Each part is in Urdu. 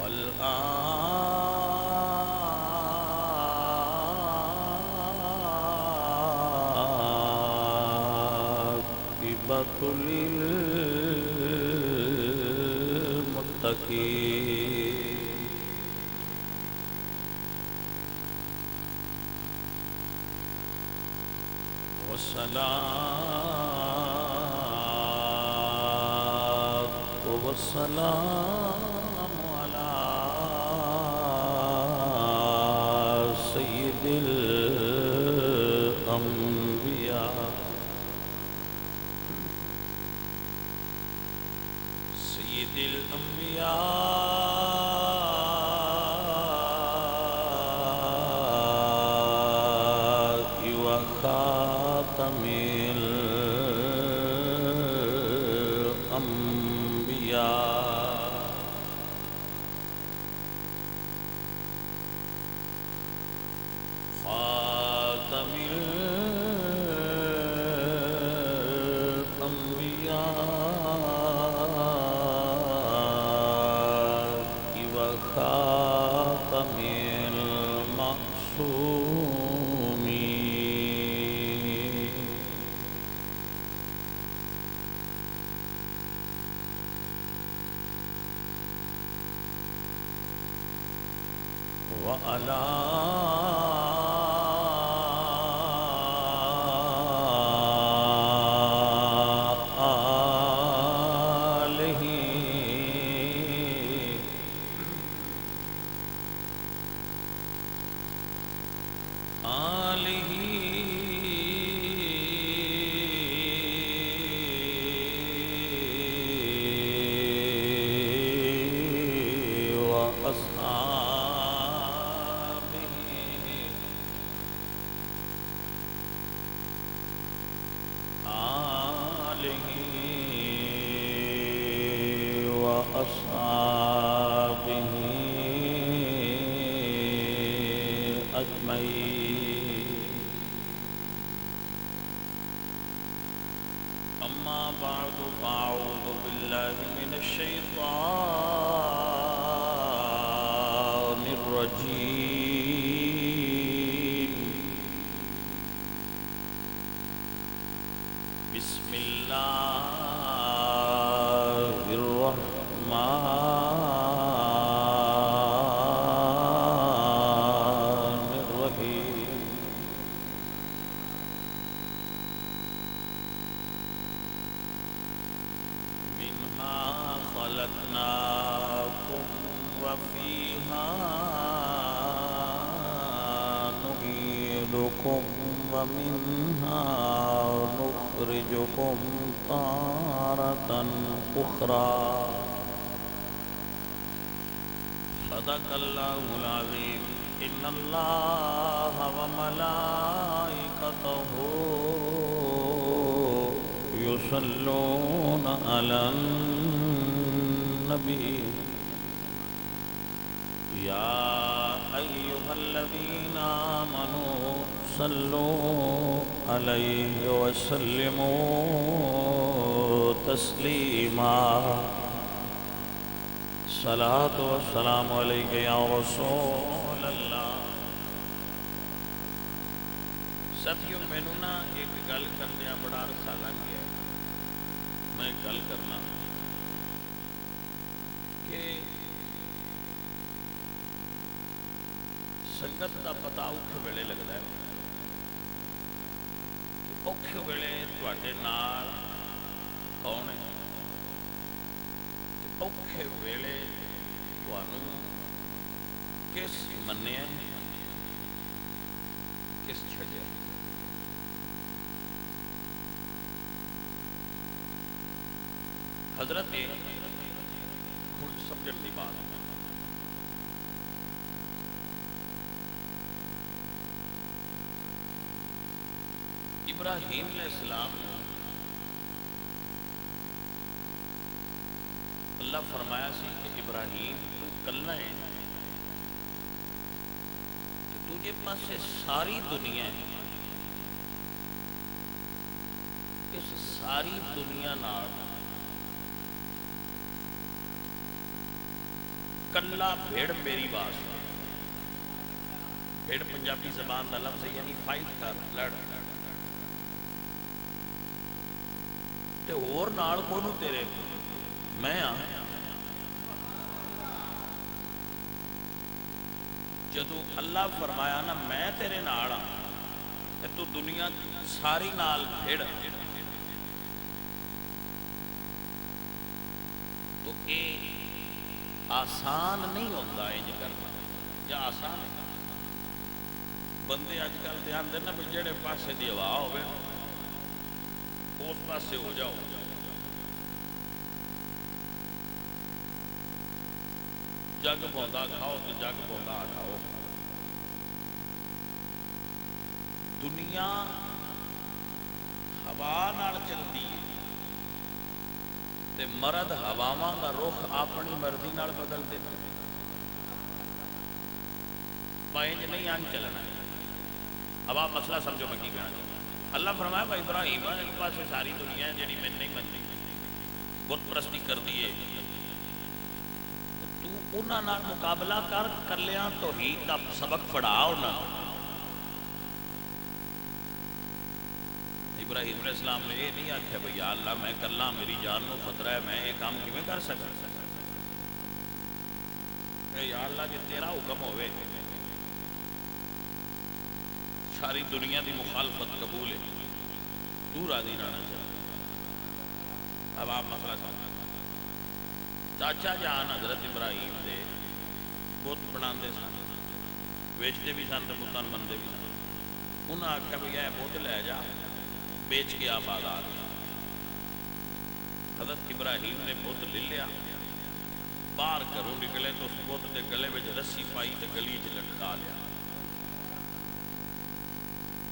والعاقبة للمتقين والصلاة والسلام على سيد الأنبياء وخاتم الأنبياء خاتم الأنبياء وخاتم المعصومين وعلى آله وأصحابه أجمعين. أما بعد فأعوذ بالله من الشيطان الرجيم. بسم الله الرحمن الرحيم. منها خلقناكم وفيها نعيدكم ومنها نخرجكم تارة أخرى. صدق الله العظيم. إن الله وملائكته يصلون على النبي يا أيها الذين آمنوا صلوا عليه وسلموا تسليما. صلاة والسلام عليك يا رسول اللہ. ساتھیو مینوں نا ایک گل کردیا بڑا عرصہ لگ گیا. میں گل کرنا کہ سنگت دا پتا اوکھے ویلے لگتا ہے کہ اوکھے ویلے تواڈے نال کون ہے، اوکھے ویلے تانوں کس منیا کس چھڈیا. حضرت خود سمجھن دی بات. ابراہیم علیہ السلام اللہ فرمایا سی کہ ابراہیم تو کلا ہے، تجھے پاسے ساری دنیا ہے، اس ساری دنیا نال کلا بھیڑ میری واسطے. بھیڑ پنجابی زبان کا لفظ ہے، یعنی فائٹ کر، لڑ. تے اور نال کونوں تیرے، میں ہاں. جدو اللہ فرمایا نا میں تیرے نال ہاں، تے تو دنیا ساری نال بھیڑ. تو یہ آسان نہیں ہوتا انج کرنا، یا آسان ہے؟ بندے اج کل تے آندے نا بھی جہے پاسے دی ہوا ہوے اس پاسے ہو جاؤ. جگ بوندا کھاؤ تو جگ بوندا کھاؤ. دنیا ہوا نال چلتی ہے تے مرد ہواواں دا رخ اپنی مرضی نال بدل دے. بائنج نہیں آن چلنا. اب آپ مسئلہ سمجھو میں کی کہنا چاہتا ہوں. اللہ فرمایا بھائی ابراہیم ایک پاس ساری دنیا ہے جڑی میں نہیں منتی، بت پرستی کر دیے، تو انہاں نال مقابلہ کر لیا توحید دا سبق پڑھا. انہاں ابراہیم علیہ السلام نے یہ نہیں آخیا بھئی یا اللہ میں کلا، میری جان نو خطرہ ہے، میں یہ کام کیویں کر سکتا. یا اللہ جی تیرا حکم ہوئے ساری دنیا دی مخالفت قبول ہے، تو راضی رہنا چاہتا. اب آپ مسئلہ سمجھیں. چاچا جان حضرت ابراہیم دے بت بناندے سن، ویچتے بھی سن تے بتاں بنتے بھی سن. انہاں آخیا بھئی اے بت لے جا، بیچ کے آپ آزاد. حضرت ابراہیم نے بت لے لیا، باہر گھروں نکلے تو اس بت کے گلے میں رسی پائی تے گلی چ لٹکا لیا.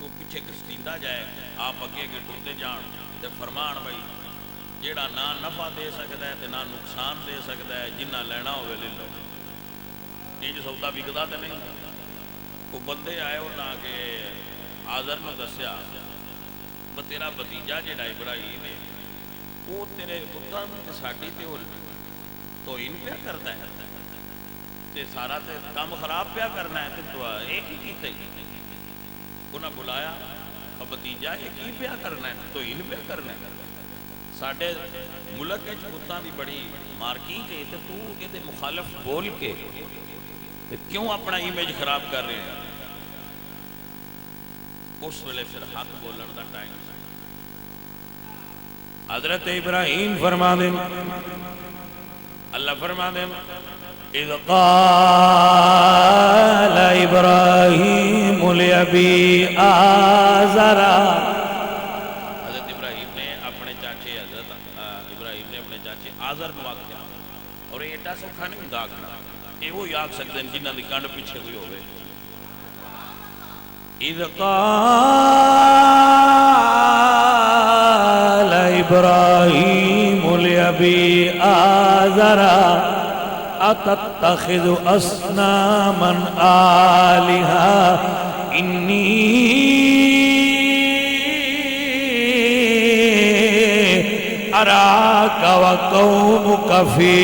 وہ پیچھے گھسیٹا جائے، آپ اگے اگے ٹرتے جان تے فرمان بھائی جیڑا نہ نفع دے سکتا ہے تے نہ نقصان دے سکتا ہے، جنہ لینا ہوئے لے لو. یہ جو سودا بکدا تے نہیں. وہ بندے آئے انہاں آ کے آزر نے دسیا تیرا بتیجا جڑا ابراہیم ہے وہ تیرے پتراں تے ساڈی تے توہین پیا کرتا ہے تے سارا تے کام خراب پیا کرنا ہے. تے تو ایک ہی کیتے انہاں بلایا، بتیجا یہ کی پیا کرنا ہے، توہین پیا کرنا ہے. ساڈے ملک وچ بتاں دی بڑی مارکیٹ ہے تے تو یہ مخالف بول کے کیوں اپنا امیج خراب کر رہے ہیں. اس ویلے پھر حق بولن دا ٹائم. حضرت ابراہیم فرما دیں، اللہ فرما دیں اذ قال ابراہیم لأبی آزر. حضرت ابراہیم نے اپنے چاچے آزر کو آکھیا، اور یہ ایڈا سوکھا نہیں ہوندا آکھنا. یہ وہی آکھ سکتے ہیں جنہاں دی کنڈ پیچھے ہوئی ہوئے. اذ قال ابراہیم لأبی آزر اتتخذ اصناما آلہا انی اراک وقومک فی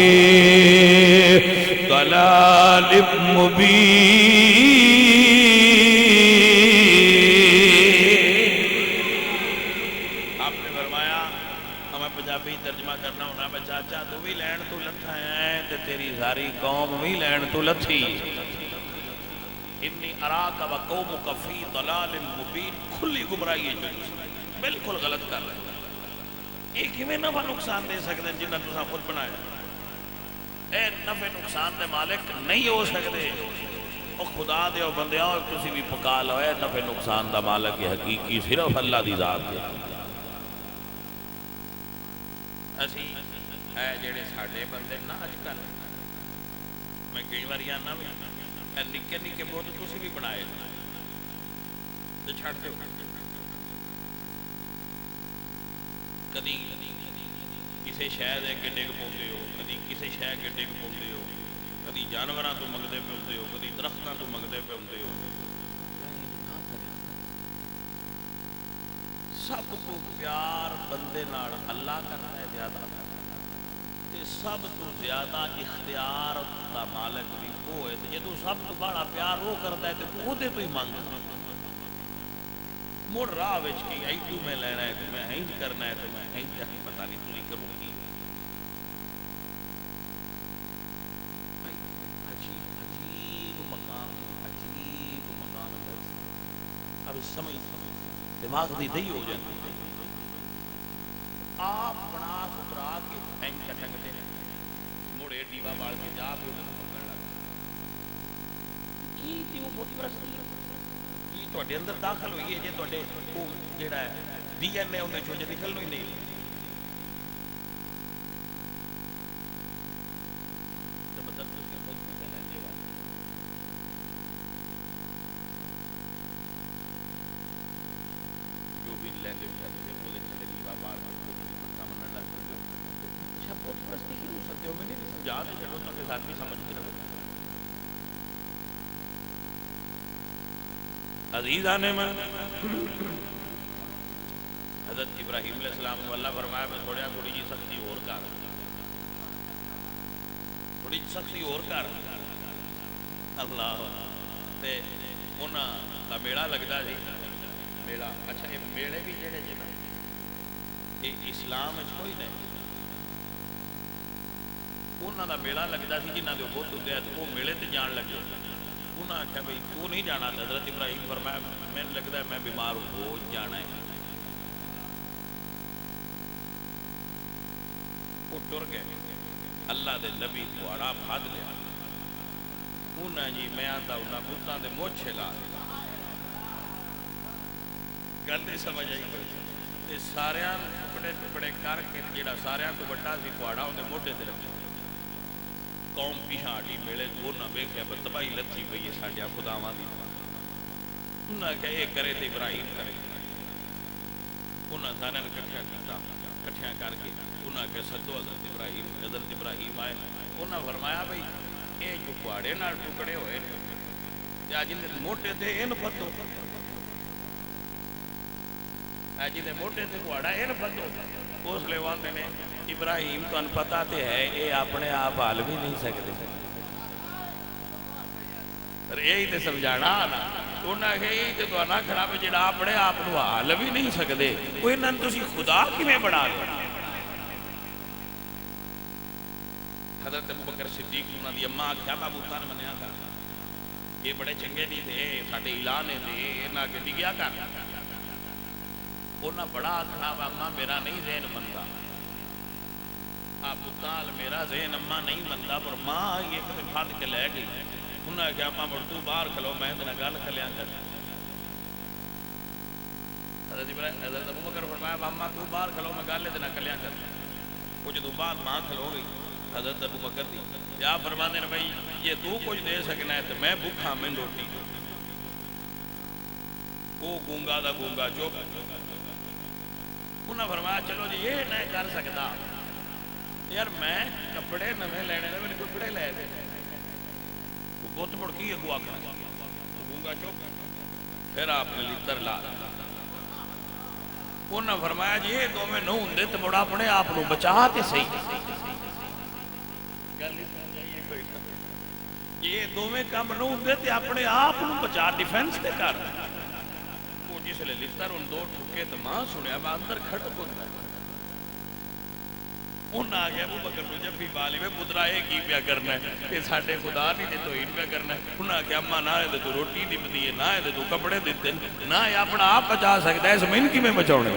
ضلال مبین. ترجمہ کرنا ہونا میں چاچا تو بھی لین تو لٹھا ہے تے تیری ساری قوم بھی لین تو لٹھی. انی اراک و قومک فی ضلال مبین. کھلی گمراہی ہے جو بالکل غلط کر رہے ہیں. ایک ہی میں نفع نقصان دے سکتے ہیں جنہیں تسا خود بنایا. اے نفع نقصان دے مالک نہیں ہو سکتے. او خدا دے او بندیاں اور تسی بھی پکا لو اے نفع نقصان دا مالک حقیقی صرف اللہ دی ذات ہے. اسی اے جڑے ساڈے بندے نا اج کل میں کئی بار آنا بھی نکے نکے بت تسی بھی بنائے تے چھڑ دیو. کدی کسی شہر اگے ڈگ پاؤندے ہو، کدی کسی شہر اگے ڈگ پاؤندے ہو، کدی جانوراں تو منگدے پے ہوندے ہو، کدی درختاں تو منگدے پے ہوندے ہو. سب کو پیار بندے نال اللہ کرتا ہے زیادہ. سب تو زیادہ اختیار دا مالک بھی وہ ہے، جدو سب تو بڑا پیار وہ کرتا ہے تو وہ تو ہی منگ مڑ راہ کی ایڈو میں لینا ہے تو میں ہینج کرنا ہے تو میں ہینج پتہ نہیں تھی کروں گی. عجیب مقام اب سمجھ دماغ دی دہی ہو جاتی. آپ بنا سترا کے ہینج چٹکتے ہیں مڑے ڈیوا بال کے جا بھی منگن لگ یہ موٹی پرستی ہے. تھوڑے اندر داخل ہوئی ہے جی تھوڑے وہ جڑا ہے ڈی این اے اندر چوجے نکلنا ہی نہیں. جو بھی لینگویج وہ چلے گی بار منن لگ اچھا بہت پرستی کی ہو سکتے ہو میں نہیں سمجھا دے چلو تو کے ساتھ بھی سمجھ کے رہو. عزیزان من حضرت ابراہیم علیہ السلام کو اللہ فرمایا میں تھوڑی جی سختی اور کر تھوڑی سختی اور کر اللہ تے انہاں دا میلہ لگدا سی میلہ. اچھا یہ میلے بھی جڑے جی نا یہ اسلام وچ کوئی نہیں انہاں دا میلہ لگدا سی جنہاں دے بت ہوندے تے وہ میلے تے جان لگے. انہاں آخیا بھائی تو نہیں جانا. حضرت ابراہیم فرمایا میں لگتا ہے میں بیمار ہو جانا ہے. وہ ٹر گئے اللہ دے نبی کواڑا پھاد لیا انہاں جی میں آتا انہاں بتاں دے موچھے لا گل نہیں سمجھ آئی کوئی. سارے ٹکڑے ٹکڑے کر کے جڑا سارے تو بڑا سی کواڑا اندر موڈے تے رکھا. قوم پیچھا ہٹی میلے تو نہ ویکھیا پر تباہی لتھی پئی ہے ساڈیا خداواں دی. انہاں کہ یہ کرے تے ابراہیم کرے. انہاں سارے کٹھا کیتا کٹھیاں کر کے انہاں کہ سدو حضرت ابراہیم. حضرت ابراہیم آئے انہاں فرمایا بھائی یہ جو کواڑے نال ٹکڑے ہوئے تے اج دے موٹے تے ان پتو اج دے موٹے تے کواڑا ان پتو اس لیے آتے نے ابراہیم تمہیں پتا تو ہے یہ اپنے آپ حل بھی نہیں سکتے. یہی تو سمجھانا انہیں یہی تو نہ کھڑا بھی جڑا اپنے آپ حل بھی نہیں سکتے وہ انہوں نے تسی خدا کیویں بنا دو. حضرت ابوبکر صدیق انہوں نے اماں آخیا میں بوتاں نے منیا کر یہ بڑے چنگے نہیں تھے ساڈے اعلان نے انہاں کے ڈگیا کر. انہاں بڑا آخنا اما میرا نہیں ذہن منتا بتال میرا ذہن اما نہیں منتا پر ماں یہ کبھی پھد کے لے گئی. انہوں نے کہا اما مڑ تو باہر کھلو میں تیرے گل کھلیا کر. حضرت ابوبکر فرمایا اما تو باہر کھلو میں گل تیرے کھلیا کر. کچھ دو بعد ماں کھلو گئی حضرت ابوبکر دی یا فرماتے ہیں بھائی یہ تو کچھ دے سکنا ہے تو میں بھوکھا میں روٹی وہ گونگا دا گونگا چپ. انہوں نے فرمایا چلو جی یہ نہیں کر سکتا یار میں کپڑے نویں لینے نے میرے کپڑے لے دے. بت مڑ کی اگو آخر گونگا چپ. پھر آپ نے لتر لا انہوں نے فرمایا جی یہ دونوں نہ ہوں تو مڑ اپنے آپ کو بچا تے صحیح. یہ دونوں کام نہ ہوں تو اپنے آپ کو بچا ڈیفینس تے کر. وہ جس لئے لتر ان دو ٹھکے تو ماں سنیا میں اندر کھڑک ہوتا ہے. انہوں آ گیا ابوبکر کو جب بھی بالی میں پترا یہ کی پیا کرنا ہے کہ ساڈے خدا نہیں دے توہین پیا کرنا ہے. انہوں آ گیا اما نہ ہے تو روٹی دتی ہے نہ ہے تو کپڑے دیتے نہ ہے اپنا آپ بچا سکتا ہے زمین کی میں بچاؤنے.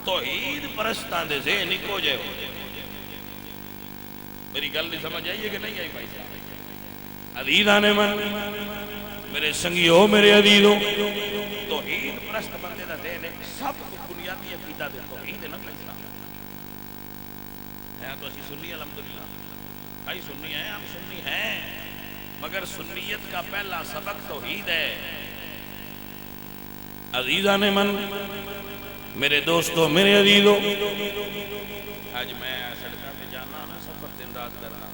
توحید پرستاں دے ذہن اکو جے ہو. میری گل نہیں سمجھ آئیے کہ نہیں آئی بھائی صاحب. عزیزان من میرے سنگیو میرے عزیزوں توحید پرست بندے دا ذہن ہے سب بنیادی عقیدہ دے توحید نہ کرنا ہے. تو اسی سنی الحمدللہ بھائی سنی ہیں ہم سنی ہیں مگر سنیت کا پہلا سبق توحید ہے. عزیزان من میرے دوستو میرے عزیزوں آج میں سڑکاں پہ جانا نا سفر دن رات کرنا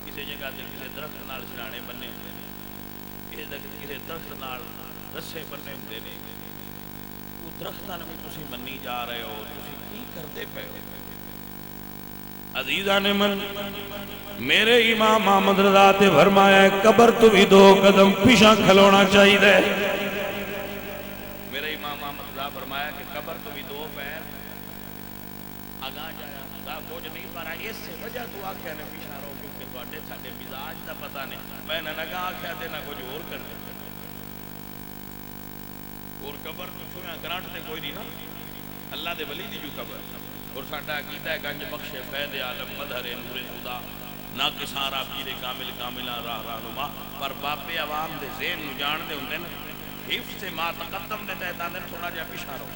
کسی جگہ تے کسی درخت نال سرانے بننے ہوندے نے کسی درخت نال رسے بننے ہوندے نے. وہ درختاں بھی تسی منی جا رہے ہو تسی کی کرتے پے ہو. عزیزان من میرے امام احمد رضا تے فرمایا ہے قبر تو بھی 2 قدم پیچھے کھلونا چاہیے. میرے امام احمد رضا فرمایا کہ قبر تو بھی 2 پیر آگاہ جایا دا کچھ نہیں پا رہا. اس سے وجہ تو آکھیا نے پیچھے رہو کیونکہ تواڈے ساڈے مزاج دا پتہ نہیں. میں نہ نگاہ آکھیا تے نہ کچھ اور کر دے. اور قبر تو چھویاں گرانٹ تے کوئی نہیں نا, اللہ دے ولی دی جو قبر. اور ساڈا عقیدہ ہے گنج بخش فیض عالم مظہر نور خدا نہ کسارا پیر کامل کاملہ راہ رہنما. پر باپے عوام دے ذہن نو جان دے ہوندے نا حفظ سے ما تقدم دے تحت آندے تھوڑا جہا پیچھے رہو.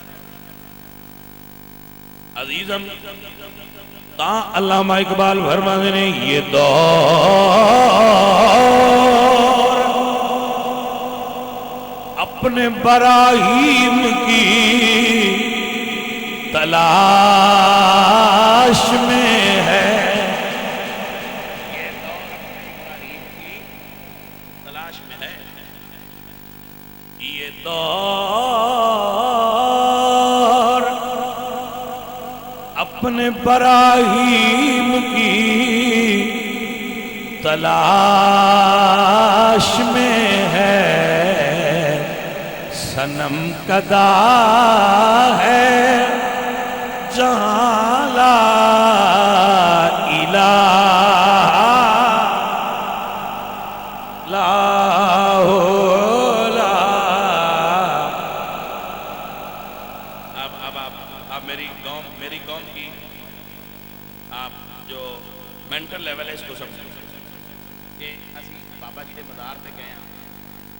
عزیزم تا علامہ اقبال فرماتے نے یہ دور اپنے براہیم کی تلاش میں ہے. یہ دور اپنے ابراہیم کی تلاش میں ہے. یہ دور اپنے براہیم کی تلاش میں ہے. صنم کدا ہے جہاں لا الہ لا لا. اب میری قوم کی آپ جو مینٹل لیول ہے اس کو سمجھیں کہ اسی بابا جی دے مزار تے گئے ہیں.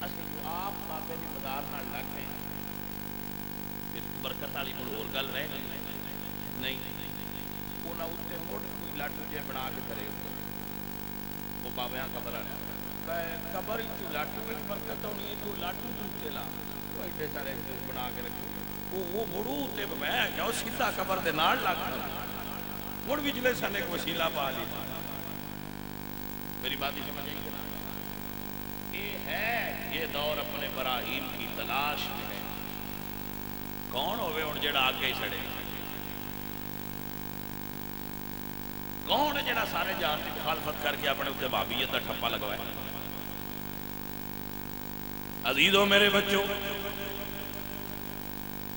اسی آپ بابے دی مزار نال لگ گئے برکت والی کوئی اور گل رہ نہیں. انہاں اتنے مڑ کوئی لاٹو جے بنا کے کرے وہ بابیاں قبر آ قبر ہی لاٹو میں برکت ہونی ہے تو لاٹو تے لا وہ ایڈے سارے بنا کے رکھے وہ مڑو تے میں کیا سیدھا قبر دے نال لگ مڑ وچلے سن ایک وسیلہ پا لی. میری بات ہی سمجھ آئی کہ یہ ہے یہ دور اپنے براہیم کی تلاش میں ہے. کون ہوئے ہوں جڑا آگے سڑے, کون ہے جڑا سارے جان کی مخالفت کر کے اپنے اتنے بھابیت کا ٹھپا لگوائے. عزیزوں میرے بچوں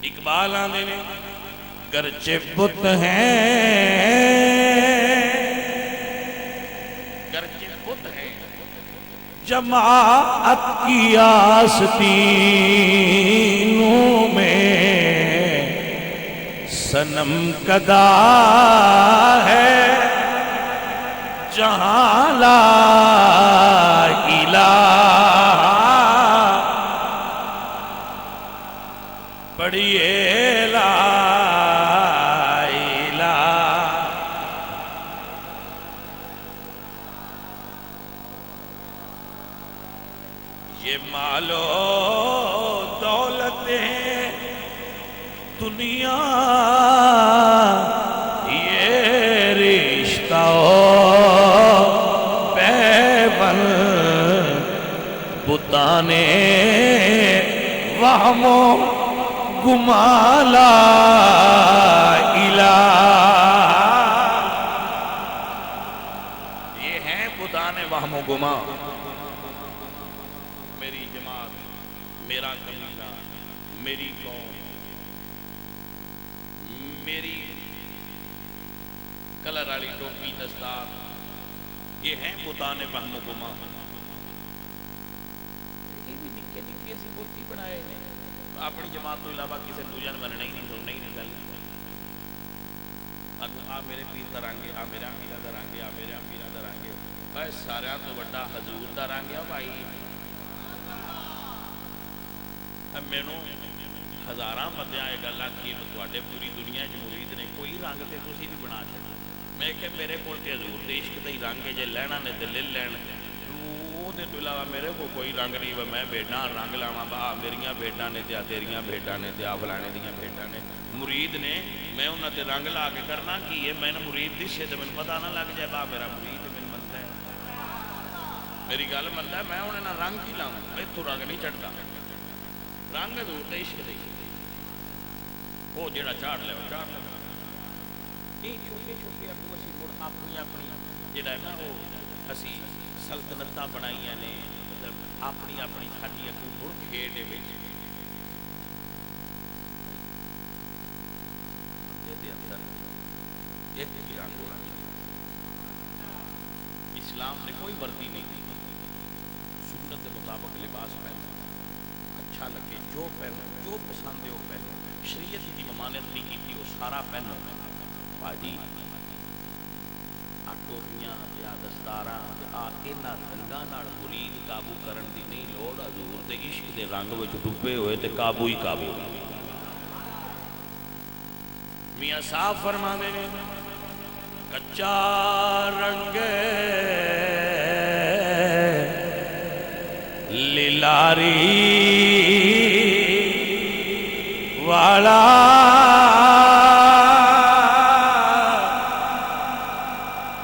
اقبال آندے نے گرچہ بت ہیں جماعت کی آستینوں میں صنم کدا ہے جہاں لا الہ. پڑھیے لا الہ. یہ مال و دولتیں دنیا یہ رشتہ پیوند بتانے وہم و گما لا الہ. یہ ہیں بتانے وہم و گما. میری جماعت میرا قبیلہ میری قوم میری کلر والی ٹوپی دستار یہ ہیں بتانے وہم و گما. یہ بھی نکے نکے سی بوتی بنائے اپنی جماعت تو علاوہ کسی دوجہ نے مننا ہی نہیں سننا ہی نہیں گل. آ میرے پیر دا رنگ ہے, آ میرا پیرا دا رنگ ہے, آ میرے پیرا دا رنگ ہے. بھائی سارے تو بڑا حضور دا رنگ ہے بھائی. مینو ہزاراں بندیاں یہ گل آخی تے پوری دنیا مرید نے کوئی رنگ تو تھی بھی بنا چکے. میں کہ میرے کو حضور دے عشق دا ہی رنگ ہے, جے لینا نے تو لے لین. وہ علاوہ میرے کو کوئی رنگ نہیں. میں بھیڈاں رنگ لاواں با میریاں بھیڈاں نے تے تیریاں بھیڈاں نے تے فلانے دیاں بھیڈاں نے. مرید نے میں انہاں تے رنگ لا کے کرنا کی ہے. میں مرید دسے تو مجھے پتہ نہ لگ جائے با میرا مرید میرے منتا ہے میری گل منتا ہے. میں انہیں رنگ کی لاواں میں اتوں رنگ نہیں چڑھتا. رنگ حضور دے عشق دے وہ جڑا چاڑ لے چاڑ لے. یہ چھوٹے چھوٹے اگو اسی مڑ اپنی اپنی جڑا ہے نا وہ اسی سلطنتاں بنائیاں نے، مطلب اپنی اپنی ساری اگوں مڑ کھیڈ دے وچ بندے دے اندر ایک ہی رنگ ہونا چاہیے۔ اسلام نے کوئی وردی نہیں دی، سنت کے مطابق لباس پہنو، اچھا لگے جو پہنو، جو پسند ہے وہ پہنو، شریعت کی ممانعت نہیں کی وہ سارا پہنو۔ باجی ٹوپیاں یا دستاراں انہاں رنگاں نال مرید قابو کرن دی نہیں لوڑ، حضور دے عشق دے رنگ وچ ڈوبے ہوئے تے قابو ہی قابو۔ میاں صاحب فرماندے نے کچا رنگ للاری والا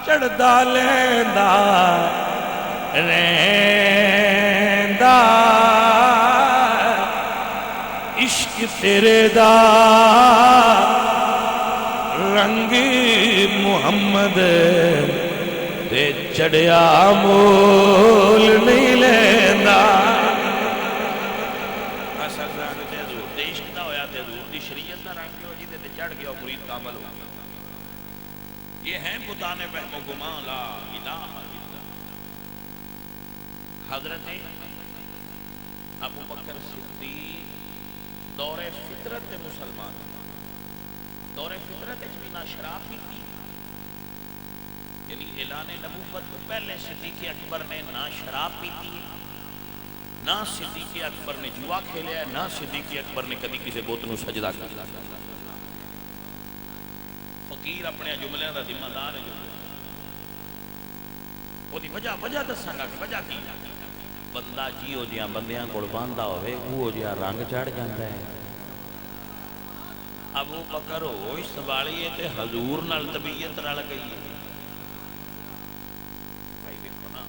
چڑھدا لیندا رہندا عشق تیرے دا رنگ محمد تے چڑھیا مول نہیں لیندا۔ اصل رنگ تے حضور دے عشق دا ہویا تے حضور دی شریعت دا رنگ ہو جی تے چڑھ گیا مرید کامل ہو گیا۔ یہ ہیں بتانے وہم و گمان لا الہ الا اللہ۔ حضرت ابو بکر صدیق دور فطرت دے مسلمان، دور فطرت بھی نہ شراب بھی تھی، یعنی اعلان نبوت تو پہلے صدیق اکبر نے نہ شراب پی تھی، نہ صدیق اکبر نے جوا کھیلیا، نہ صدیق اکبر نے کبھی کسی بت نو سجدہ کیا۔ فقیر اپنے جملے کا ذمہ دار ہے، وہ وجہ دساں گا کہ وجہ کی بندہ جیو جہاں بندیاں کول باندھا ہوئے وہ جہاں رنگ چڑھ جاتا ہے۔ ابو بکر ہوش سنبھالیے تے حضور نال طبیعت رل گئی ہے۔ بھائی دیکھو نا،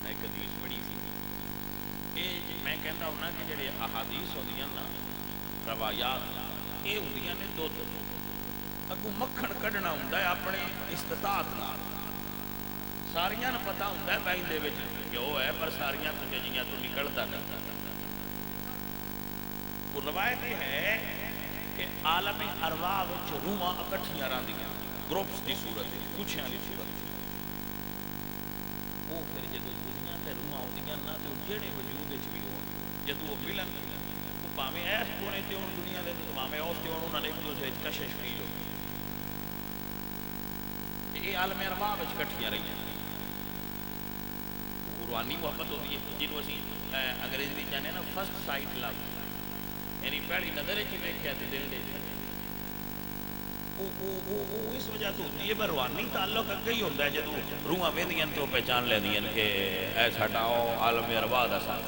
میں ایک حدیث پڑھی سی، یہ میں کہنا ہونا کہ جڑے احادیث ہوندیاں نا روایات، یہ ہوندیاں نے دودھ اگو مکھن کڈنا ہوندہ ہے اپنے استطاعت نال، ساریاں نو پتہ ہوندہ ہے بائیں دے وچ کیوں ہے پر ساریاں تو ججیاں تو نکلتا نہیں۔ وہ روایت یہ ہے کہ عالم ارواح وچ روحاں اکٹھیاں رہندیاں گروپس دی صورت ہے، کچھیاں دی صورت ہے۔ وہ پھر جدوں دنیا تے روحاں ہوندیاں نا تے جڑے وجود وچ بھی ہون جدوں وہ ملن وہ پاویں ایس کونے تے ہون دنیا دے تے پاویں اس تے ہون، انہاں نے ایک دوسرے وچ کشش فیل ہو۔ یہ عالم ارواح وچ اکٹھیاں رہیاں، روحانی محبت ہوتی ہے جنہوں اسی انگریزی بھی جانے نا فرسٹ سائٹ لو، یعنی پہلی نظر ہی ویکھیا تے دل دے اس وجہ تو ہوتی ہے، پر روحانی تعلق اگے ہی ہوتا ہے جدوں روحاں ویندیاں تو پہچان لیندیاں کہ اے ساڈا عالم ارواح دا ساتھ۔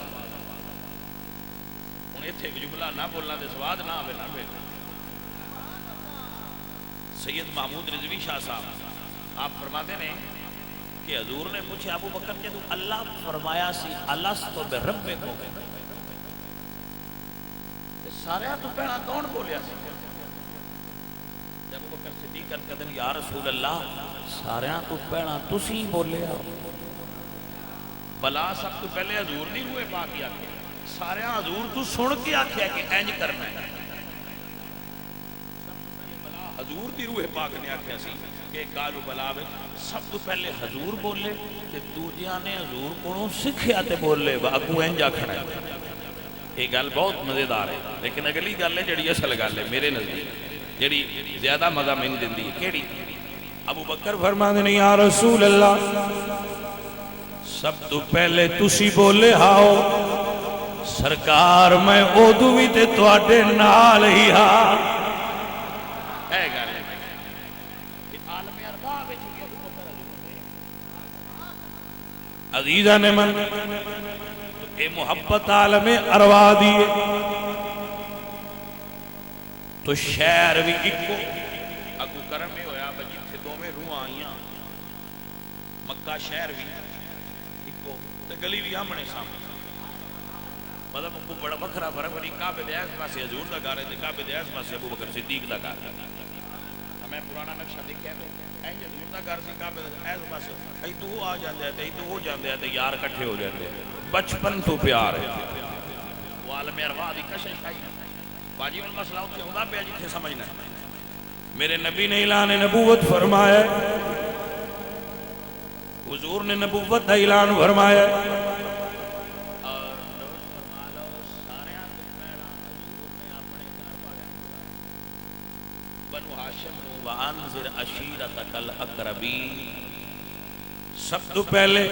ہن ایتھے ایک جملہ نہ بولنا تے سواد نہ آوے نہ بیٹھے۔ سید محمود رضوی شاہ صاحب آپ فرماتے ہیں کہ حضور نے پوچھا ابو بکر جدوں اللہ فرمایا سی الستو بربکم، سارے تو پہلا کون بولیا سی؟ ابو بکر صدیق کہتے ہیں یا رسول اللہ سارے تو پہلا تسی بولیا۔ بلا سب تو پہلے حضور دی روح پاک کی آکھے، سارے حضور تو سن کے آکھیا کہ اینج کرنا ہے۔ حضور دی روح پاک نے آکھیا سی کہ گالو بلا میں سب تو پہلے حضور بولے تے دوجیاں نے حضور کو سکھیا تے بولے اگو اینج آکھنا ہے۔ یہ گل بہت مزیدار ہے، لیکن اگلی گل ہے جڑی اصل گل ہے میرے نزدیک جڑی زیادہ مزہ میں دیندی ہے کیڑی؟ ابو بکر فرماندے نے یا رسول اللہ سب تو پہلے تسی بولے ہاؤ سرکار میں اودو بھی تے تواڈے نال ہی ہاں۔ اے گل ہے عالم ارواح وچ بھی ابو بکر عزیزاں نے من اے محبت عالم ارواح دی تو شہر بھی اکو اگو کرم میں ہویا جتھے دو میں روح آئیاں مکہ شہر بھی اکو تے گلی بھی آمنے سامنے، مطلب کو بڑا بکھرا فرق بڑی کعبے دے اس پاسے حضور دا گھر ہے تے کعبے دے اس پاسے ابو بکر صدیق دا گھر ہے۔ میں میں پرانا نقشہ دیکھا تو اینج حضور دا گھر سی کعبے دا ایس بس ادو آ جاندے تے ادو ہو جاندے تے یار اکٹھے ہو جاندے بچپن تو پیار ہے وہ عالم ارواح دی کشش آئی باجی ان مسئلہ اتنے ہوندا پیا جتھے سمجھنا میرے نبی نے اعلان نبوت فرمایا حضور نے نبوت کا اعلان فرمایا وَأَنذِرْ عَشِيرَتَكَ الْأَقْرَبِينَ سب تو پہلے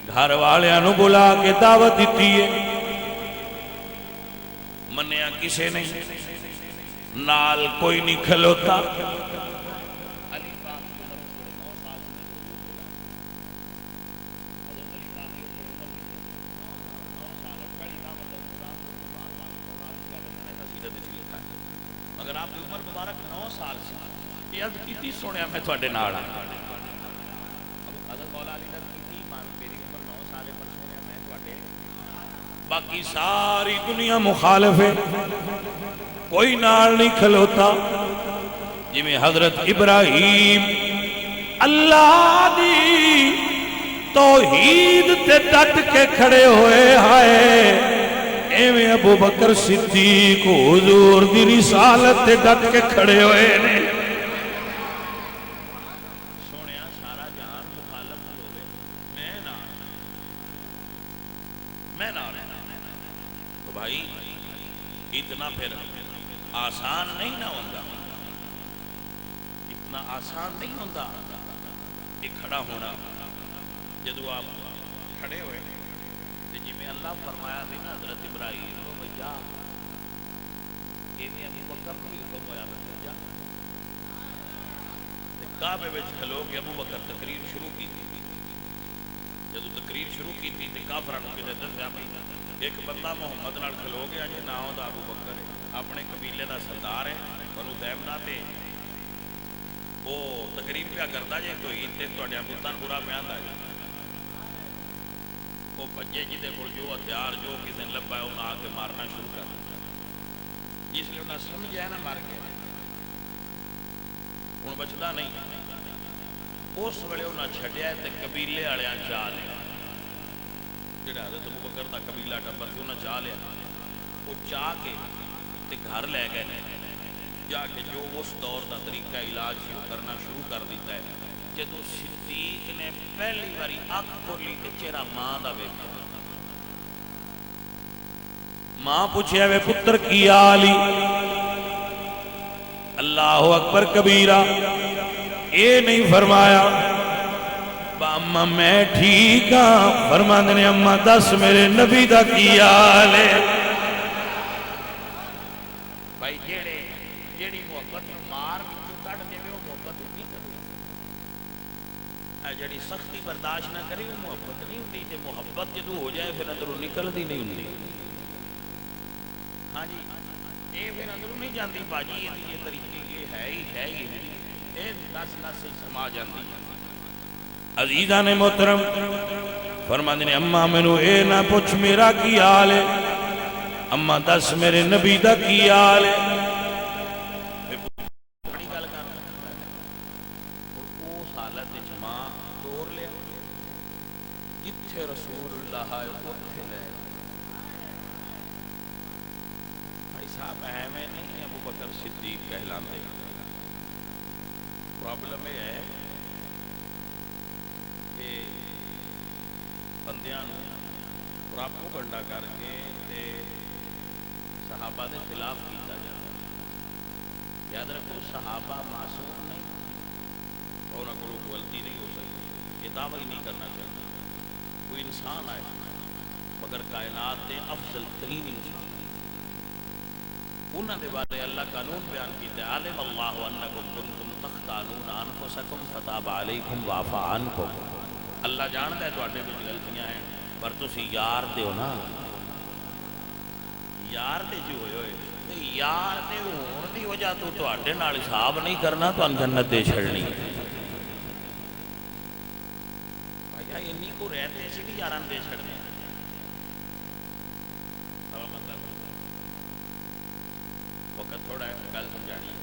گھر والیاں نو بلا کے دعوت دیتی ہے منیا کسے نہیں نال کوئی نہیں کھلوتا مگر آپ کی عمر مبارک 9 سال سے یہ عرض کیتی سنیا میں تھوڑے نال حضرت مولا علی نے کیتی مان میری عمر 9 سال ہے پر سنیا میں تھوڑے باقی ساری دنیا مخالف ہے کوئی نال نہیں کھلوتا جی میں حضرت ابراہیم اللہ دی توحید تے ڈٹ کے کھڑے ہوئے ہائے ایویں ابو بکر صدیق حضور دی رسالت تے ڈٹ کے کھڑے ہوئے نے سونیا سارا جہان مخالف ہوئے میں نہ تو بھائی اتنا پھر آسان نہیں نہ ہوتا اتنا آسان نہیں ہوتا یہ کھڑا ہونا جدو آپ کھڑے ہوئے جی میں اللہ فرمایا بھی نا حضرت ابراہیم وہ بھیا ایویں ابو بکر نہیں حکم ہویا بھیا کعبے وچ کھلو کے ابو بکر تقریر شروع کی جدو تقریر شروع کی تھی تے کافراں نوں کدے دسیا بھئی ایک بندہ محمد نال کھلو گیا جی نام دا ابو بکر ہے اپنے قبیلے دا سردار ہے بنو تیم دا تے وہ تقریر پیا کردا جے کوئی تے تہاڈے بتاں برا پیاندا ہے وہ بجے جی دے کول جو ہتھیار جو کسی نے لبا ہے انہیں آ کے مارنا شروع کر دیا جس لیے انہیں سمجھا ہے نا مار گیا ہوں بچتا نہیں اس ویلے انہیں چھڈیا تے قبیلے والے چاہ لیا جہاں حضرت ابو بکر دا قبیلہ ٹبر سے انہیں چاہ لیا وہ چاہ کے تے گھر لے گئے جا کے جو اس دور دا طریقہ علاج کرنا شروع کر دیتا ہے جدو صدیق نے پہلی باری اکھ کھولی تے چہرہ ماں دا ویکھیا ماں پوچھیا وے پتر کی حال اللہ اکبر کبیرہ اے نہیں فرمایا اما میں ٹھیک ہاں فرماندے نے اما دس میرے نبی دا کی حال ہے بھائی جیڑی محبت مار کٹ دے وہ محبت نہیں کرتی جڑی سختی برداشت نہ کرے وہ محبت نہیں ہوتی تے محبت جدو ہو جائے پھر اندروں نکلتی نہیں ہوتی ہاں جی یہ پھر اندروں نہیں جاتی باجی یہ طریقے یہ ہے ہی یہ نس نس سما جاتی عزیزان محترم فرماندے نے اما مینوں اے نہ پوچھ میرا کی حال ہے اما دس میرے نبی دا کی حال ہے رسول اللہ بھائی صاحب میں نہیں ابو بکر صدیق کہلاتے پرابلم یہ ہے کہ بندیاں پراپوگنڈا کر کے تے صحابہ دے خلاف کیتا جاتا یاد رکھو صحابہ معصوم نہیں انہاں کو غلطی نہیں ہو سکتی یہ دعویٰ ہی نہیں کرنا چاہتا کوئی انسان آئے مگر کائنات دے افضل ترین انسان انہوں نے بارے اللہ قانون بیان کیتے عالم اللہ انکم کنتم تختانون انفسکم فتاب علیکم وعفا عنکم اللہ جانتا ہے تواڈے وچ غلطیاں ہیں پر تسی یار دے ہو نا یار دے جو ہوئے تے یار دے ہون دی وجہ تو تواڈے نال حساب نہیں کرنا تانوں جنت دے چھڑنی انی کو رہتے سے بھی یاران دے چھڑنے وقت تھوڑا ہے گل سمجھانی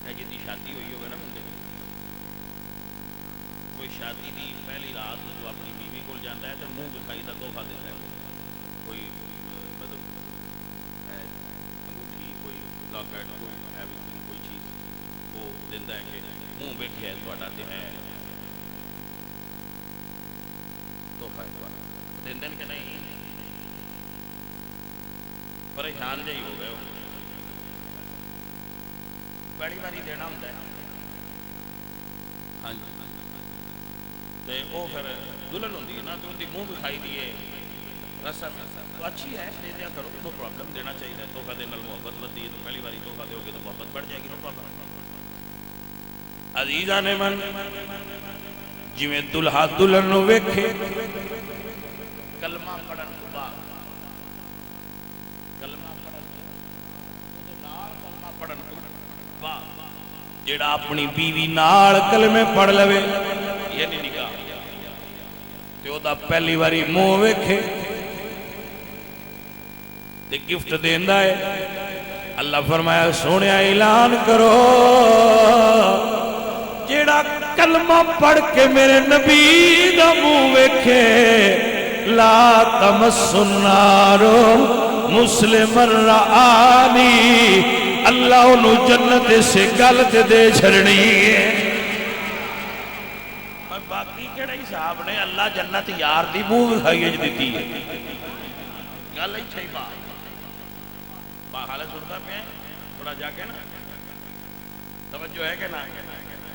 جی شادی ہوئی ہوگی نا منڈے کوئی شادی کی پہلی رات جو اپنی بیوی کو جاتا ہے تو منہ دکھائی کا تحفہ دیتا ہے کوئی مطلب انگوٹھی کوئی لاکٹ کوئی چیز وہ دینا ہے کہ منہ ویکھے تھوڑا تو ہے تحفہ دین کہ نہیں پریشان جہی ہو گئے بڑی باری دینا ہوتا ہے ہاں جی تو وہ پھر دلہن ہوتی ہے نا تو ان کی منہ دکھائی دیے رسم تو اچھی ہے دے دیا کرو نو پرابلم دینا چاہیے تحفہ دینے محبت بنتی ہے تو پہلی باری تحفہ دو گے تو محبت بڑھ جائے گی نو پرابلم عزیزاں نے من جویں دلہا دلہن نو ویکھے کلمہ پڑھن تو بعد کلمہ پڑھن تو بعد جیڑا اپنی بیوی نال کلمے پڑھ لوے یہ نہیں نکاح تے او دا پہلی باری منہ ویکھے تے گفٹ دیندا ہے اللہ فرمایا سونیا اعلان کرو جیڑا کلمہ پڑھ کے میرے نبی دا منہ ویکھے لا تمس النار مسلم رآنی اللہ انہوں جنت سے گلت دے چھڑنی ہے باقی کہڑے حساب نے اللہ جنت یار دی منہ وکھائیج دیتی ہے گل ہی چھئی بات حالت سنتا پہ ہیں تھوڑا جا کے نا توجہ ہے کہ نا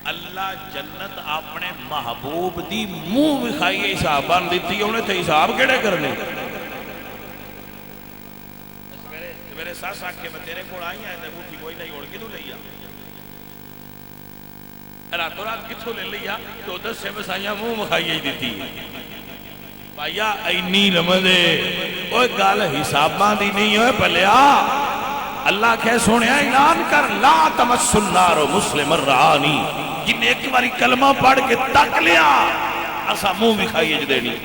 اللہ جنت اپنے محبوب دی منہ وکھائی حساب بن دیتی ہے انہیں تھے حساب کہڑے کرنے میرے ساس آکھے میں تیرے کو آئی ہیں انگوٹھی کوئی نہیں اڑ کدھوں لیا راتوں رات کتھوں لے لیا تو 10 سے بسائیاں منہ وکھائی دیتی ہے بھائیا اینی رمضے اوہ گال حساباں دی نہیں ہوئے پلیا اللہ کہے سونے اعلان کر لا تمس النار مسلم الرآنی جن ایک باری کلمہ پڑھ کے تک لیا اسا منہ وکھائی دینی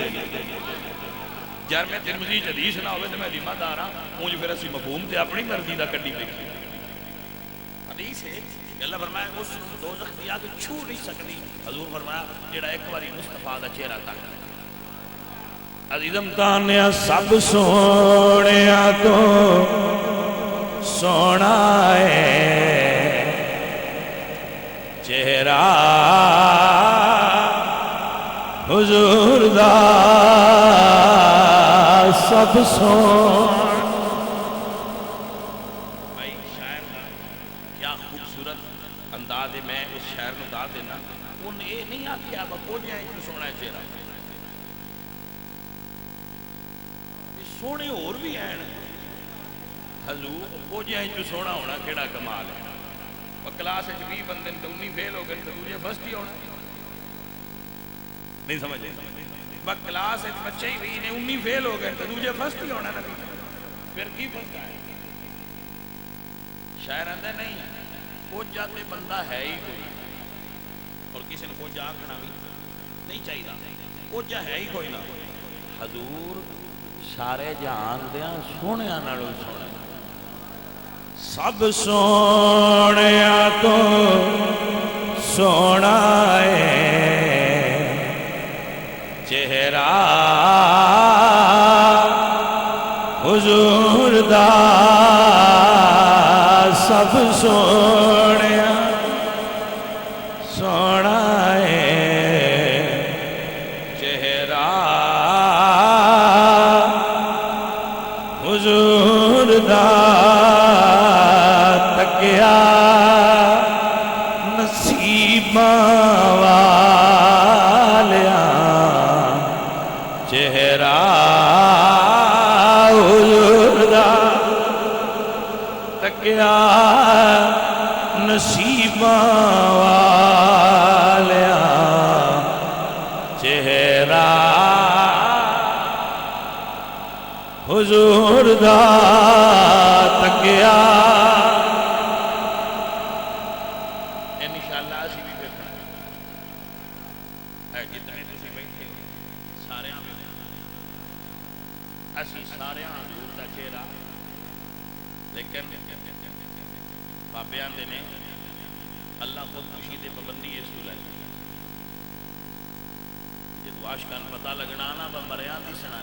جار میں ترمذی حدیث نہ ہوئے تو میں ذمہ دار ہاں مجھے پھر اسی مفہوم تے اپنی مرضی دا کڈی دیکھی حدیث ہے اللہ فرمایا اس دوزخ دی آگ چھو نہیں سکتی حضور فرمایا جیڑا ایک باری مصطفیٰ دا چہرہ تک عزیزم تانیا سب سونیا تو سونا ہے چہرہ حضور دا سب سون بھائی شاعر کیا خوبصورت انداز ہے میں اس شاعر نو دا دینا ان یہ نہیں آکھیا بکو جائیں کہ سونا ہے چہرہ سونے اور بھی ہیں حضور وہ جائیں جو سونا ہونا کیڑا کمال ہے کلاس 20 بندے تو 19 فیل ہو گئے تو مجھے فرسٹ ہی ہونا نہیں سمجھ لیں کلاس بچے ہی بھی 19 فیل ہو گئے تو مجھے فرسٹ ہی ہونا نبی پھر کی فرق ہے شاعر آندہ نہیں کچھ جاتے بندہ ہے ہی کوئی اور کسی نے کچھ جا کھنا بھی نہیں چاہیے کچھ جا ہے ہی کوئی نہ حضور سارے جہان دیاں سونیاں نالوں سونے سب سونیا تو سونا ہے چہرہ حضور دا سب سونیا سونا ہے چہرہ حضور دا تکیا نصیباں والیا چہرہ حضور دا تکیا نصیباں والیا چہرہ حضور دا تکیا انشاءاللہ اسی بھی بیٹھا ہے جتنے تسی بیٹھے سارے اسی سارے حضور دا چہرہ لیکن بابے آندے نے اللہ خودکشی تے پابندی اس کو لائے جب عاشقاں پتہ لگنا نا مریا دسنا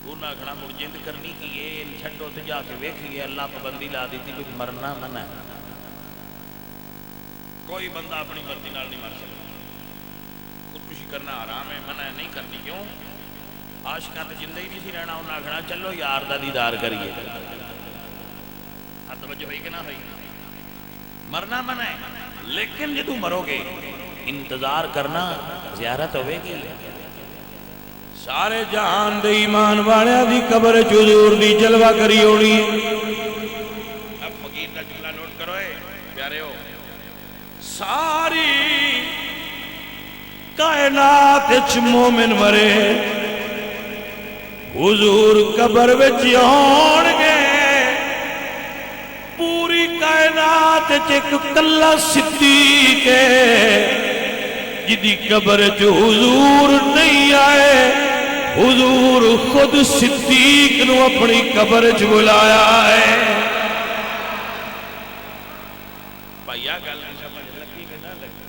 انہیں آخنا مڑ جند کرنی کی یہ چھڈو تے جا کے ویکھیے اللہ پابندی لا دیتی کہ مرنا منع ہے کوئی بندہ اپنی مرضی نال نہیں مر سکتا خودکشی کرنا حرام ہے منع نہیں کرنی کیوں عاشقاں تے زندہ ہی نہیں سی رہنا انہیں آخنا چلو یار دا دیدار کریے توجہ ہوئی کہ نہ ہوئی مرنا منع ہے لیکن جدو مرو گے انتظار کرنا زیارت ہوئے گی سارے جہان دے ایمان والے دی قبر حضور دی جلوہ کری ہونی اب فقیر دا جملہ نوٹ کرو اے پیارے ہو ساری کائنات وچ مومن مرے حضور قبر وچ آن گے پوری کائنات وچ ایک کلا صدیق ہے جدی قبر وچ حضور نہیں آئے حضور خود صدیق نو اپنی قبر وچ بلایا ہے بھائیا گل نہیں سمجھ لگی کہ نہ لگی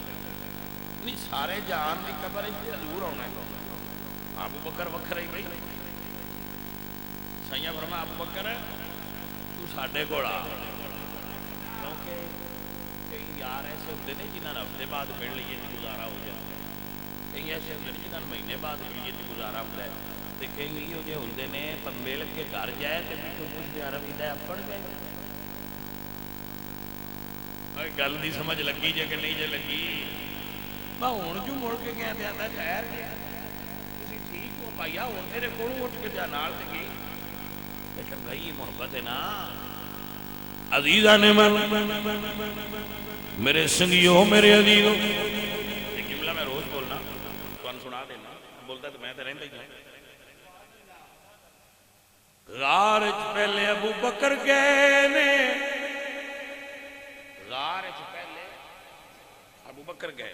نہیں سارے جہان دی قبر وچ حضور ہونا ہے ابو بکر وکھرا ہی بھائی سائیاں فرما ابو بکر تو ساڈے کول آ کیونکہ کئی یار ایسے ہوتے ہیں جنہاں ہفتے بعد مل لیے گزارا ہو جاتا ہے کئی ایسے ہوتے ہیں جنہاں مہینے بعد ملیے گزارا ہوتا ہے تو کئی یہ جو ہوتے ہیں پر مل کے گھر جائے تو میٹھو پوچھتے عرب ہدایت پڑھ گئے گل نہیں سمجھ لگی جے کہ نہیں جے لگی میں ہوں جو مڑ کے گیا تھا آتا خیر کسی ٹھیک ہو پائیا ہوں میرے کو اٹھ کے جا نال تے گئی لیکن بھائی یہ محبت ہے نا عزیزان من میرے سنگیوں میرے عزیزوں ایک جملہ میں روز بولنا تو ان سنا دینا بولتا تو میں تو رہتا ہی ہوں غار اچ پہلے ابو بکر گئے نے غار اچ پہلے ابو بکر گئے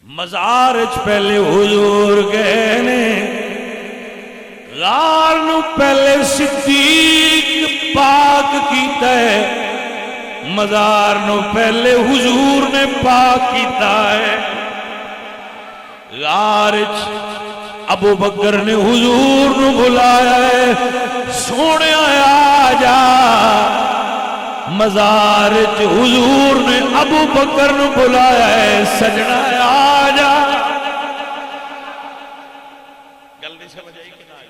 مزار اچ پہلے حضور گئے نے غار نو پہلے صدیق پاک کیتا ہے مزار نو پہلے حضور نے پاک کیتا ہے غار ابو بکر نے حضور نو بلایا ہے سونے آ جا مزار حضور نے ابو بکر نو بلایا ہے سجنا آ جا گل نہیں سمجھ آئی کہ نہ آئی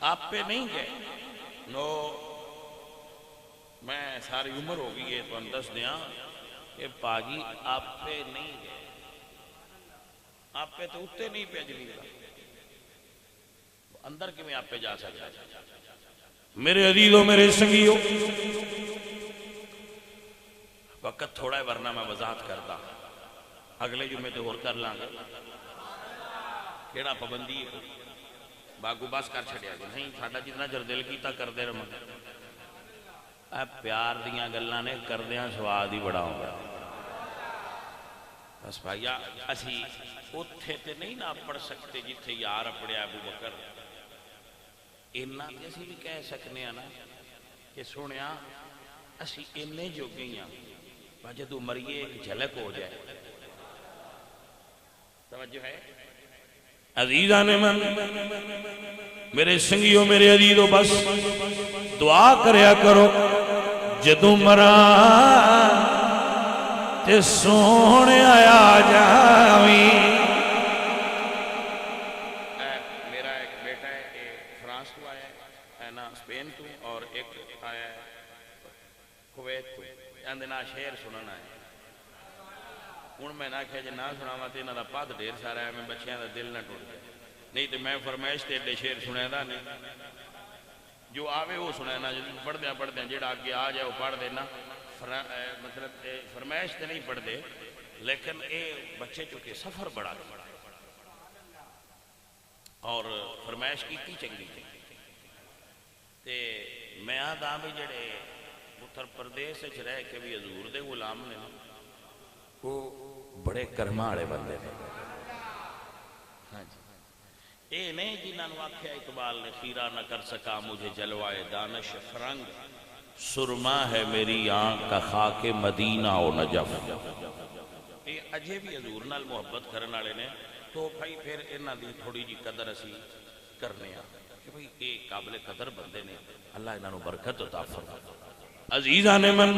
آپ پہ نہیں گئے نو میں ساری عمر ہو گئی ہے تو اندس دیا کہ پاجی آپ پہ نہیں گئے آپ پہ تو اتے نہیں پہ جلی گا اندر کی میں آپ پہ جا سکتا میرے عزیزوں میرے سنگیوں وقت تھوڑا ہے ورنہ میں وضاحت کرتا اگلے جمعے تو اور کر لانگا کیڑا پابندی ہے باگو باس کر چھڑیا گیا نہیں ساڑھا جتنا جر دل کیتا کر دے رہا اے پیار دیاں گلہ نے کر دیاں سواد ہی بڑا ہوں گا بس بھائیا اسی اتھے تے نہیں نہ پڑھ سکتے جتھے یار پڑھے ابو بکر انہاں تے اسی بھی کہہ سکنے ہیں نا کہ سنیا اسی انہیں جو گئیاں جدو مریے ایک جھلک ہو جائے توجہ ہے عزیزان من میرے سنگیوں میرے عزیزوں بس دعا کریا کرو جدو مرا تے سونے آیا جاویں میرا ایک بیٹا ہے فرانس تو آیا ہے نا اسپین تو اور ایک آیا ہے کویت تو اندنا شہر سننا ہے ہوں میں نہ کہا جی نہ سناوا تو انہوں کا پد ڈھیر سارا ہے میں بچیاں کا دل نہ ٹوٹ گیا نہیں تو میں فرمائش تے ایڈے شعر سنے دا نہیں جو آوے وہ سنے نا پڑھ دیں جیڑا آگے آ جائے وہ پڑھ دینا مطلب فرمائش تے نہیں پڑھ دے لیکن اے بچے چکے سفر بڑا اور فرمائش کی چنگی تے میں آدھا بھی جڑے اتر پردیش رہ کے بھی حضور دے غلام نے وہ بڑے کرما والے بندے نے ہاں جی اے نہیں جنہاں نو آکھیا اقبال نے خیرہ نہ کر سکا مجھے جلوائے دانش فرنگ سرما ہے میری آنکھ کا خاک مدینہ و نجف. یہ اجے بھی حضور نال محبت کرنے والے نے تو بھائی پھر انہاں دی تھوڑی جی قدر اسی کرنے ہاں کہ بھائی یہ قابل قدر بندے نے، اللہ انہاں نو برکت عطا فرمائے. عزیزان من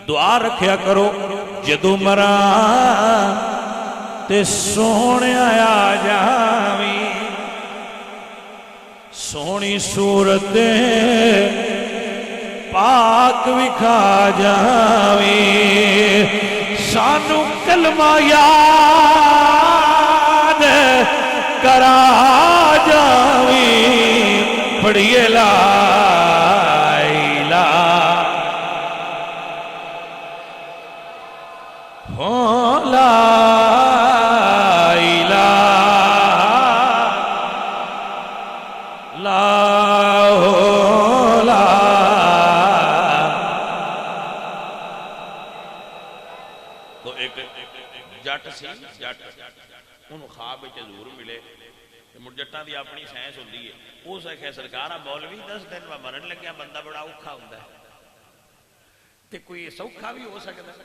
دعا رکھیا کرو جدو مراں تے سونے آ جاویں، سونی صورت پاک وکھا جاویں، سانو کلمہ یاد کرا جاویں، پڑھیے لا جٹاں دی اپنی سائنس ہوندی ہے. وہ سکھے سرکار مولوی 10 دن میں مرن لگیا بندہ بڑا اوکھا ہوندا ہے تے کوئی سوکھا بھی ہو سکتا ہے.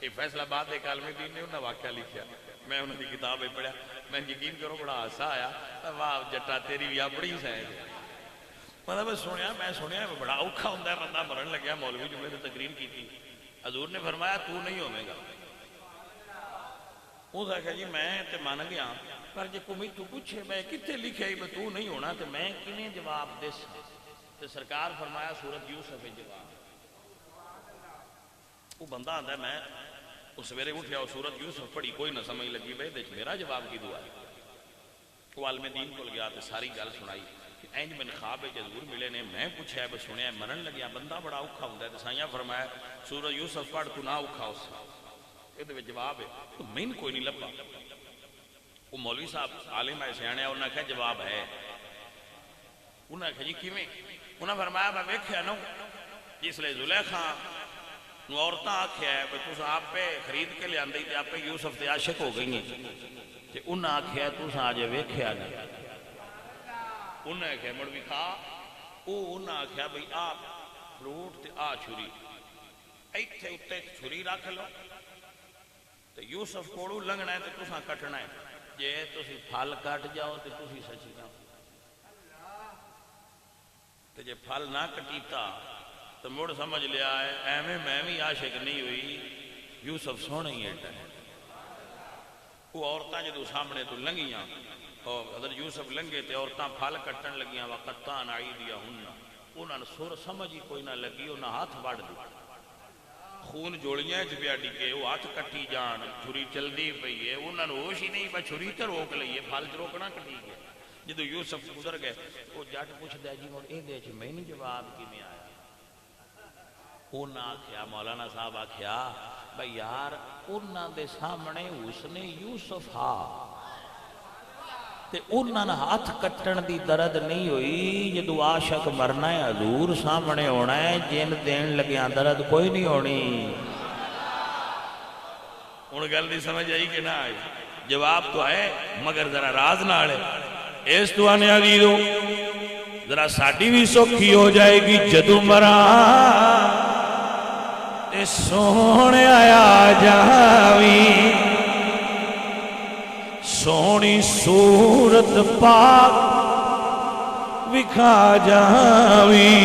یہ فیصلہ آباد ایک عالم دین نے انہاں واقعہ لکھیا، میں انہاں دی کتاب پڑھیا، میں یقین کرو بڑا ہاسا آیا. واہ جٹا تیری بھی اپنی سائنس ہے. مطلب میں سنیا بڑا اوکھا ہوندا ہے بندہ مرن لگیا. مولوی جملے تے تقریر کی، حضور نے فرمایا تو نہیں ہوے گا. اس آخیا جی میں تے مان گیا، پر جے کوئی تو پوچھے میں کتنے لکھے میں تو نہیں ہونا تو میں کنے جواب دس. تو سرکار فرمایا سورت یوسف جواب. وہ بندہ آتا ہے میں اس سویرے اٹھیا اور سورت یوسف پڑھی، کوئی نہ سمجھ لگی بھائی دیکھ میرا جواب کی دعا ہے. وہ عالم دین کو گیا تو ساری گل سنائی کہ اینج میں خواب ہے حضور ملے نے، میں پوچھا ہے سنیا مرن لگیا بندہ بڑا اوکھا ہوندا ہے. تو سائیاں فرمایا سورت یوسف پڑھ تو نہ اوکھا اس یہ جواب ہے. تو مین کوئی نہیں لبا. وہ مولوی صاحب عالم ہے سیانے، انہوں نے کہا جواب ہے. انہوں نے کہا جی کیویں؟ انہوں نے فرمایا میں ویکھیا نا جس لئے زلیخا نو عورتاں آکھیا ہے کہ تُس آپ پہ خرید کے لے آندی تے آپ پہ یوسف تے عاشق ہو گئی ہیں. تے انہوں نے آکھیا ہے تُس آجے ویکھیا نہیں. انہوں نے کہا مڑ بھی کھا. انہوں نے آکھیا بھئی آپ فروٹ تے آ چھری ایتھے اتے چھری رکھ لو تے یوسف کوڑو لنگنا ہے تے تُساں کٹنا ہے. جے تُسی پھل کٹ جاؤ تے تُسی سچی جاؤ. تے جے پھل نہ کٹیتا تو مڑ سمجھ لیا ہے ایویں میں بھی عاشق نہیں ہوئی، یوسف سونے ہی ایٹا ہے. وہ عورتاں جدو سامنے تو لنگیاں اور حضرت یوسف لنگے تے عورتاں پھل کٹن لگیاں وقتان عیدیہن. انہاں نے سر سمجھ ہی کوئی نہ لگی، انہاں ہاتھ بڑھ دی. خون جوڑیاں پیا ڈگے، وہ ہاتھ کٹی جان، چھری چلدی پئی ہے. انہوں نے ہوش ہی نہیں، بس چھری تے روک لئیے، پھل تے روکنا کٹی گیا. جدو یوسف گزر گئے وہ جٹ پوچھدا جی مڑ ایں دے وچ مینوں جواب کیویں آیا؟ انہاں آکھیا مولانا صاحب آکھیا بھئی یار انہاں دے سامنے حسن یوسف ہا تے انہاں نے ہاتھ کٹن دی درد نہیں ہوئی. جدو عاشق مرنا ہے حضور سامنے ہونا ہے، جن دین لگیاں درد کوئی نہیں ہونی. ان گل دی سمجھ آئی کہ نہ آئی؟ جواب تو ہے مگر ذرا راز نہ آڑے. اس دعانے عزیزو ذرا ساڑی بھی سوکھی ہو جائے گی. جدو مراں تے سونے آیا جاویں، سونی صورت پاک وکھا جاویں،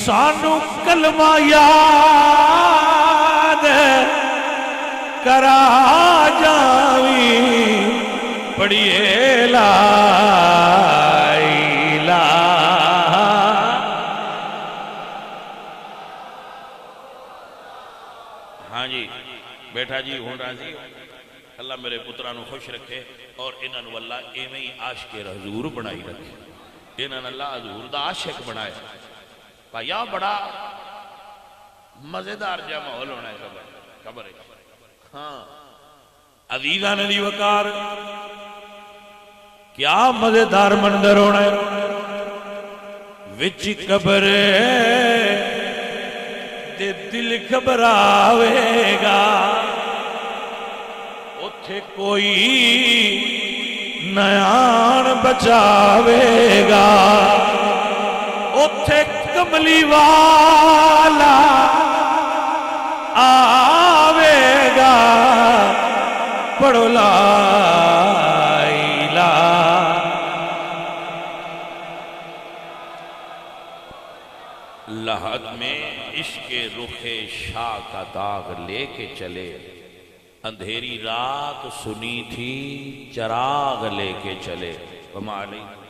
سانو کلمہ یاد کرا جاویں، پڑھیے لا الہ. ہاں جی بیٹھا جی ہوں راضی اللہ میرے پترانو خوش رکھے اور انہوں اللہ ایویں عاشق حضور بنائی رکھے. انہوں اللہ حضور دا عاشق بنائے. بھائیا بڑا مزیدار جا ماحول ہونا ہے خبر ہے. ہاں عزیزان علی وقار کیا مزیدار منظر ہونا ہے. وچ قبر تے دل گھبراوے گا، اتھے کوئی نیان بچاوے گا. اتھے کملی والا آوے گا پڑھو لا الہ لحد میں عشق رخ شاہ کا داغ لے کے چلے، اندھیری رات سنی تھی چراغ لے کے چلے۔ وما علیہ